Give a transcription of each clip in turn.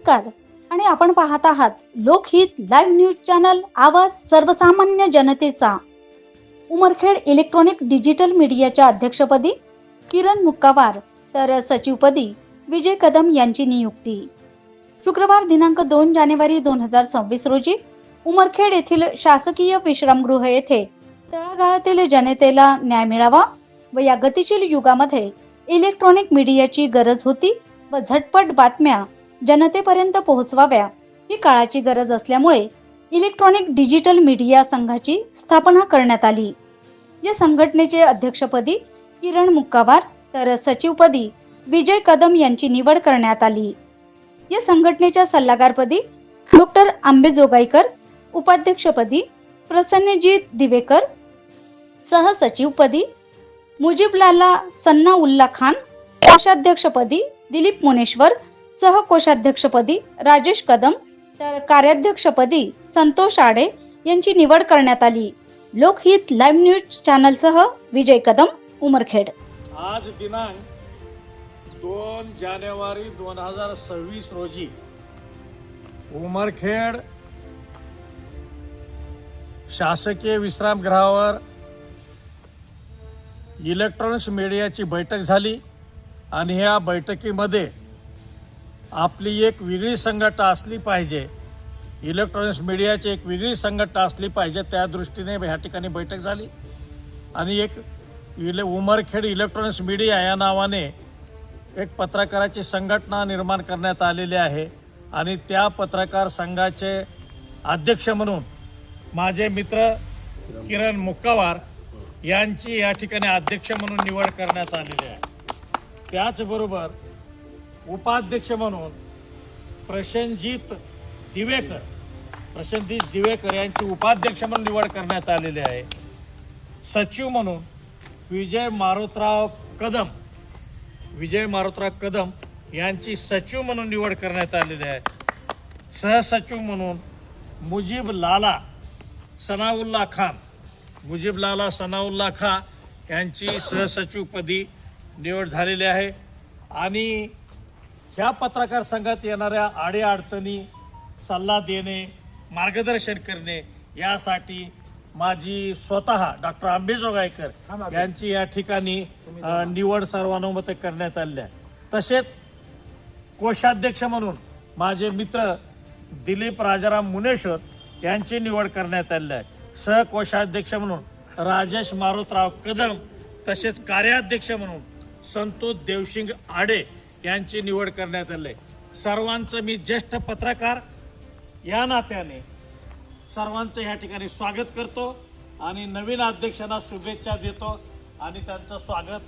नमस्कार आणि आपण पाहत आहात लोकहित लाईव्ह न्यूज चॅनल आवाज सर्वसामान्य जनतेचा। उमरखेड इलेक्ट्रॉनिक डिजिटल मीडियाच्या अध्यक्षपदी किरण मुक्कावार तर सचिवपदी विजय कदम यांची नियुक्ती। शुक्रवार दिनांक 2 जानेवारी 2026 रोजी उमरखेड येथील शासकीय विश्रामगृह येथे तळागाळातील जनतेला न्याय मिळावा व या गतिशील युगामध्ये इलेक्ट्रॉनिक मीडियाची गरज होती व झटपट बातम्या जनतेपर्यंत पोहोचवाव्या ही काळाची गरज असल्यामुळे इलेक्ट्रॉनिक डिजिटल मीडिया संघाची स्थापना करण्यात आली। या संघटनेचे अध्यक्षपदी किरण मुक्कावार तर सचिवपदी विजय कदम यांची निवड करण्यात आली। या संघटनेच्या सल्लागारपदी डॉक्टर आंबेजोगाईकर, उपाध्यक्षपदी प्रसन्नजीत दिवेकर, सहसचिवपदी मुजीबलाला सन्नाउल्ला खान, कोषाध्यक्षपदी दिलीप मुनेश्वर, सहकोषाध्यक्षपदी राजेश कदम तर कार्याध्यक्षपदी संतोष आडे यांची निवड करण्यात आली। लोकहित लाईव्ह न्यूज चॅनल सह विजय कदम, उमरखेड। आज दिनांक 2 जानेवारी 2026 रोजी उमरखेड शासकीय विश्रामगृहावर इलेक्ट्रॉनिक्स मीडियाची बैठक झाली आणि ह्या बैठकीमध्ये आपली एक वेगळी संघटना असली पाहिजे, इलेक्ट्रॉनिक्स मीडियाची एक वेगळी संघटना असली पाहिजे, त्या दृष्टीने ह्या ठिकाणी बैठक झाली आणि एक उमरखेड इलेक्ट्रॉनिक्स मीडिया या नावाने एक पत्रकाराची संघटना निर्माण करण्यात आलेली आहे आणि त्या पत्रकार संघाचे अध्यक्ष म्हणून माझे मित्र किरण मुक्कावार यांची या ठिकाणी अध्यक्ष म्हणून निवड करण्यात आलेली आहे। त्याचबरोबर उपाध्यक्ष म्हणून प्रसन्नजीत दिवेकर यांची उपाध्यक्ष म्हणून निवड करण्यात आलेली आहे। सचिव म्हणून विजय मारुतराव कदम यांची सचिव म्हणून निवड करण्यात आलेली आहे। सहसचिव म्हणून मुजीबलाला सनाउल्ला खान यांची सहसचिवपदी निवड झालेली आहे आणि ह्या पत्रकार संघात येणाऱ्या अडीअडचणी सल्ला देणे, मार्गदर्शन करणे यासाठी माझी स्वतः डॉक्टर आंबेजोगाईकर यांची या ठिकाणी निवड सर्वानुमते करण्यात आली आहे। तसेच कोषाध्यक्ष म्हणून माझे मित्र दिलीप राजाराम मुनेश्वर यांची निवड करण्यात आली आहे। सहकोषाध्यक्ष म्हणून राजेश मारुतराव कदम तसेच कार्याध्यक्ष म्हणून संतोष देवसिंग आडे यांची निवड करण्यात आली आहे। सर्वांचं मी ज्येष्ठ पत्रकार या नात्याने सर्वांचं या ठिकाणी स्वागत करतो आणि नवीन अध्यक्षांना शुभेच्छा देतो आणि त्यांचं स्वागत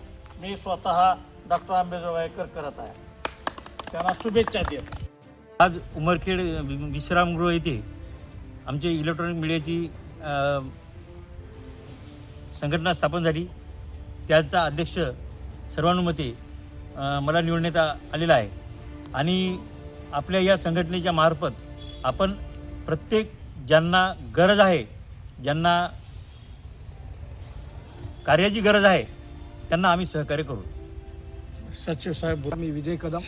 मी स्वतः डॉक्टर आंबेजोगाईकर करत आहे, त्यांना शुभेच्छा देतो। आज उमरखेड विश्रामगृह येथे आमची इलेक्ट्रॉनिक मीडियाची संघटना स्थापन झाली। त्याचा अध्यक्ष सर्वानुमते मला निवडण्यात आलेला आहे आणि आपल्या या संघटनेच्या मार्फत आपण प्रत्येक ज्यांना गरज आहे, ज्यांना कार्याची गरज आहे त्यांना आम्ही सहकार्य करू। सचिव साहेब, मी विजय कदम।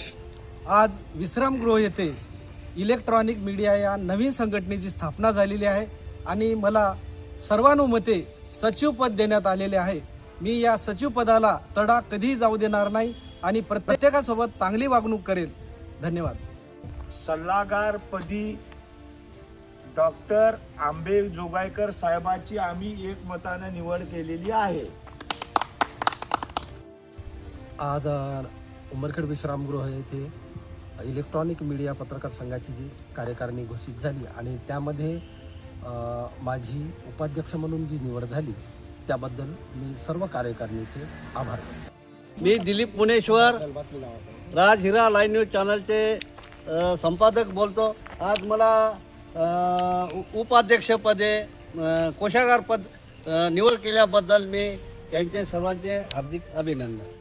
आज विश्रामगृह येथे इलेक्ट्रॉनिक मीडिया या नवीन संघटनेची स्थापना झालेली आहे आणि मला सर्वानुमते सचिवपद देण्यात आलेले आहे। मी या सचिवपदाला तडा कधीही जाऊ देणार नाही आणि प्रत्येकासोबत चांगली वागणूक करेल। धन्यवाद। सल्लागारपदी डॉक्टर आंबेजोगाईकर साहेबांची आम्ही एकमताने निवड केलेली आहे। आज उमरखेड विश्रामगृह येथे इलेक्ट्रॉनिक मीडिया पत्रकार संघाची जी कार्यकारिणी घोषित झाली आणि त्यामध्ये माझी उपाध्यक्ष म्हणून जी निवड झाली त्याबद्दल मी सर्व कार्यकारिणीचे आभार मानतो। मी दिलीप मुनेश्वर, राजहिरा लाईव्ह न्यूज चॅनलचे संपादक बोलतो। आज मला उपाध्यक्षपदे कोषागार पद निवड केल्याबद्दल मी त्यांचे सर्वांचे हार्दिक अभिनंदन।